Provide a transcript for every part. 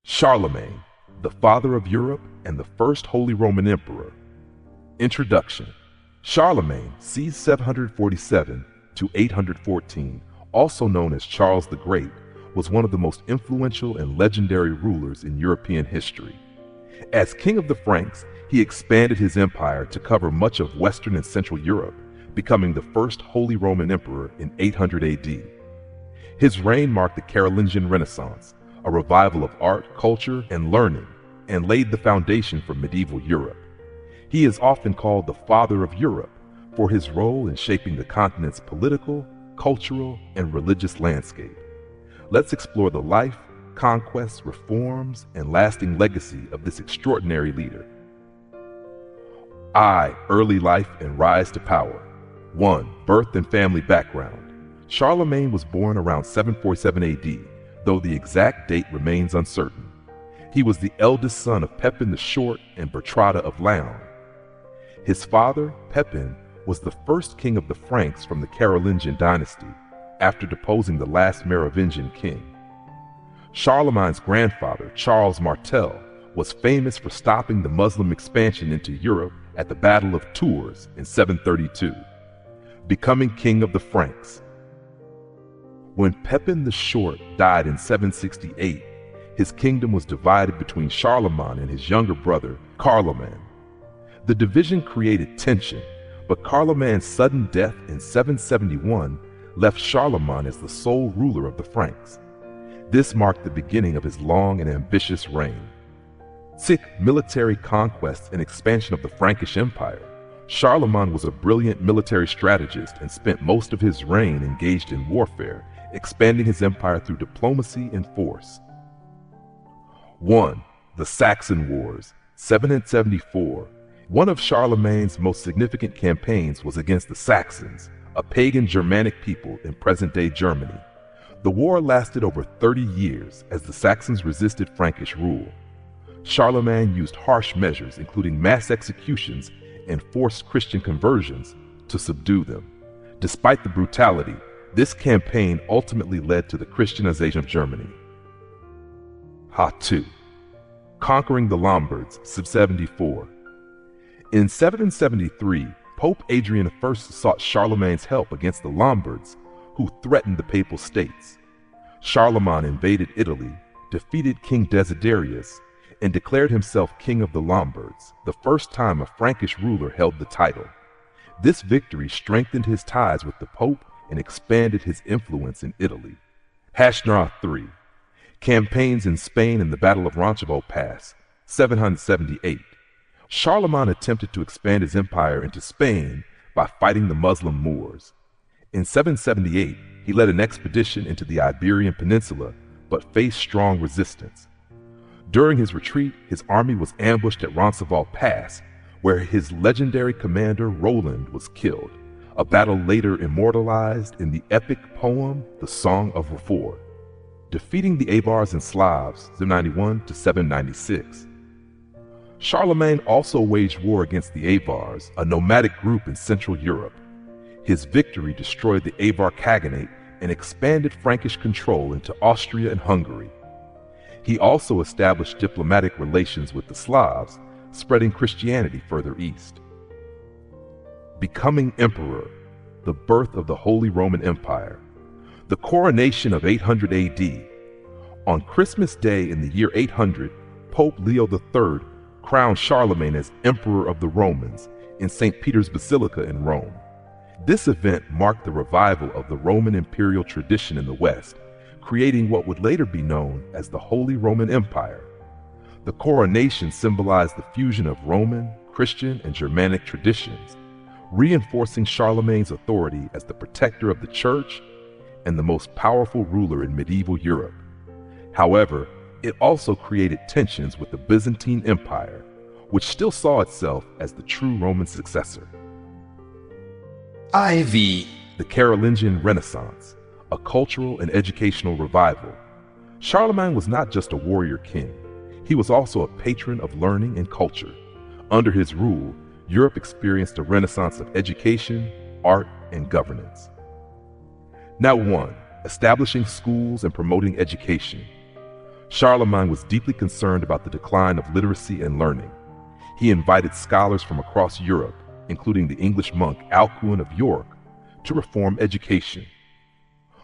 Charlemagne, the father of Europe and the first Holy Roman Emperor. Introduction. Charlemagne, c. 747 to 814, also known as Charles the Great, was one of the most influential and legendary rulers in European history. As king of the Franks, he expanded his empire to cover much of Western and Central Europe, becoming the first Holy Roman Emperor in 800 AD. His reign marked the Carolingian Renaissance, a revival of art, culture, and learning, and laid the foundation for medieval Europe. He is often called the Father of Europe for his role in shaping the continent's political, cultural, and religious landscape. Let's explore the life, conquests, reforms, and lasting legacy of this extraordinary leader. Early life and rise to power. 1. Birth and family background. Charlemagne was born around 747 AD, though the exact date remains uncertain. He was the eldest son of Pepin the Short and Bertrada of Laon. His father, Pepin, was the first king of the Franks from the Carolingian dynasty, after deposing the last Merovingian king. Charlemagne's grandfather, Charles Martel, was famous for stopping the Muslim expansion into Europe at the Battle of Tours in 732, becoming king of the Franks. When Pepin the Short died in 768, his kingdom was divided between Charlemagne and his younger brother, Carloman. The division created tension, but Carloman's sudden death in 771 left Charlemagne as the sole ruler of the Franks. This marked the beginning of his long and ambitious reign. Military conquest and expansion of the Frankish Empire. Charlemagne was a brilliant military strategist and spent most of his reign engaged in warfare, expanding his empire through diplomacy and force. 1. The Saxon Wars, 774. One of Charlemagne's most significant campaigns was against the Saxons, a pagan Germanic people in present-day Germany. The war lasted over 30 years as the Saxons resisted Frankish rule. Charlemagne used harsh measures, including mass executions and forced Christian conversions, to subdue them. Despite the brutality, this campaign ultimately led to the Christianization of Germany. 2. Conquering the Lombards, 774. In 773, Pope Adrian I sought Charlemagne's help against the Lombards, who threatened the Papal States. Charlemagne invaded Italy, defeated King Desiderius, and declared himself King of the Lombards, the first time a Frankish ruler held the title. This victory strengthened his ties with the Pope and expanded his influence in Italy. 3. Campaigns in Spain and the Battle of Roncevaux Pass, 778. Charlemagne attempted to expand his empire into Spain by fighting the Muslim Moors. In 778, he led an expedition into the Iberian Peninsula, but faced strong resistance. During his retreat, his army was ambushed at Roncevaux Pass, where his legendary commander Roland was killed, a battle later immortalized in the epic poem The Song of Roncevaux, defeating the Avars and Slavs 791 to 796. Charlemagne also waged war against the Avars, a nomadic group in Central Europe. His victory destroyed the Avar Khaganate and expanded Frankish control into Austria and Hungary. He also established diplomatic relations with the Slavs, spreading Christianity further east. Becoming emperor, the birth of the Holy Roman Empire. The coronation of 800 AD. On Christmas Day in the year 800, Pope Leo III crowned Charlemagne as Emperor of the Romans in St. Peter's Basilica in Rome. This event marked the revival of the Roman imperial tradition in the West, creating what would later be known as the Holy Roman Empire. The coronation symbolized the fusion of Roman, Christian, and Germanic traditions, reinforcing Charlemagne's authority as the protector of the Church and the most powerful ruler in medieval Europe. However, it also created tensions with the Byzantine Empire, which still saw itself as the true Roman successor. The Carolingian Renaissance, a cultural and educational revival. Charlemagne was not just a warrior king, he was also a patron of learning and culture. Under his rule, Europe experienced a renaissance of education, art, and governance. 1. Establishing schools and promoting education. Charlemagne was deeply concerned about the decline of literacy and learning. He invited scholars from across Europe, including the English monk Alcuin of York, to reform education.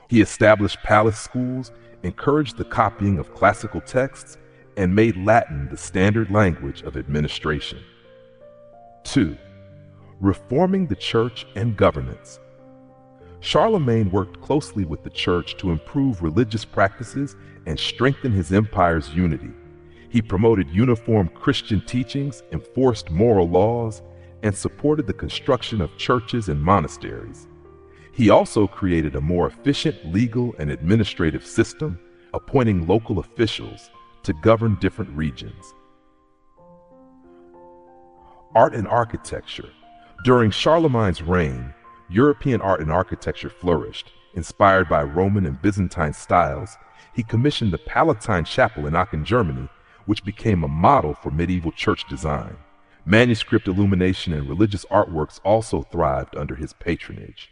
He established palace schools, encouraged the copying of classical texts, and made Latin the standard language of administration. 2. Reforming the church and governance. Charlemagne worked closely with the church to improve religious practices and strengthen his empire's unity. He promoted uniform Christian teachings, enforced moral laws, and supported the construction of churches and monasteries. He also created a more efficient legal and administrative system, appointing local officials to govern different regions. Art and architecture. During Charlemagne's reign, European art and architecture flourished. Inspired by Roman and Byzantine styles, he commissioned the Palatine Chapel in Aachen, Germany, which became a model for medieval church design. Manuscript illumination and religious artworks also thrived under his patronage.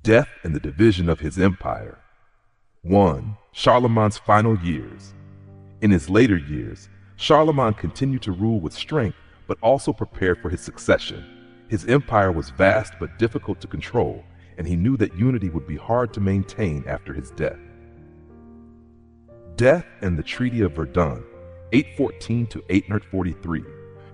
Death and the division of his empire. 1. Charlemagne's final years. In his later years, Charlemagne continued to rule with strength, but also prepared for his succession. His empire was vast but difficult to control, and he knew that unity would be hard to maintain after his death. Death and the Treaty of Verdun, 814 to 843.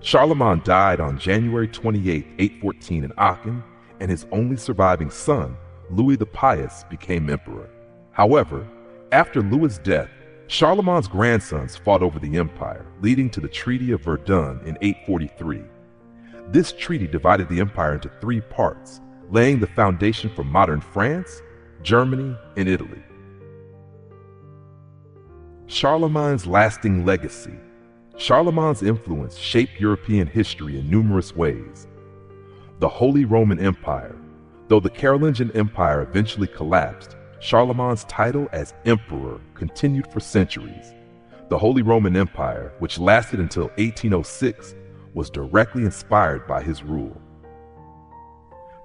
Charlemagne died on January 28, 814 in Aachen, and his only surviving son, Louis the Pious, became emperor. However, after Louis' death, Charlemagne's grandsons fought over the empire, leading to the Treaty of Verdun in 843. This treaty divided the empire into 3 parts, laying the foundation for modern France, Germany, and Italy. Charlemagne's lasting legacy. Charlemagne's influence shaped European history in numerous ways. The Holy Roman Empire. Though the Carolingian Empire eventually collapsed, Charlemagne's title as emperor continued for centuries. The Holy Roman Empire, which lasted until 1806, was directly inspired by his rule.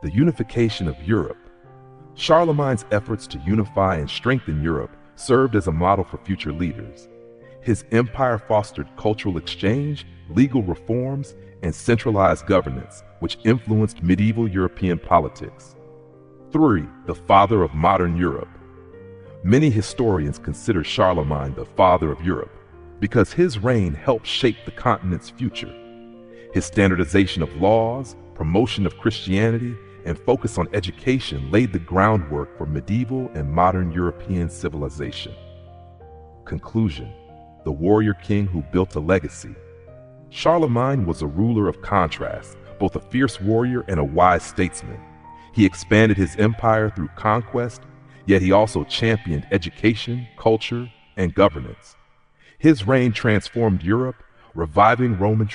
The unification of Europe. Charlemagne's efforts to unify and strengthen Europe served as a model for future leaders. His empire fostered cultural exchange, legal reforms, and centralized governance, which influenced medieval European politics. 3. The father of modern Europe. Many historians consider Charlemagne the father of Europe because his reign helped shape the continent's future. His standardization of laws, promotion of Christianity, and focus on education laid the groundwork for medieval and modern European civilization. Conclusion. The warrior king who built a legacy. Charlemagne was a ruler of contrast, both a fierce warrior and a wise statesman. He expanded his empire through conquest, yet he also championed education, culture, and governance. His reign transformed Europe, reviving Roman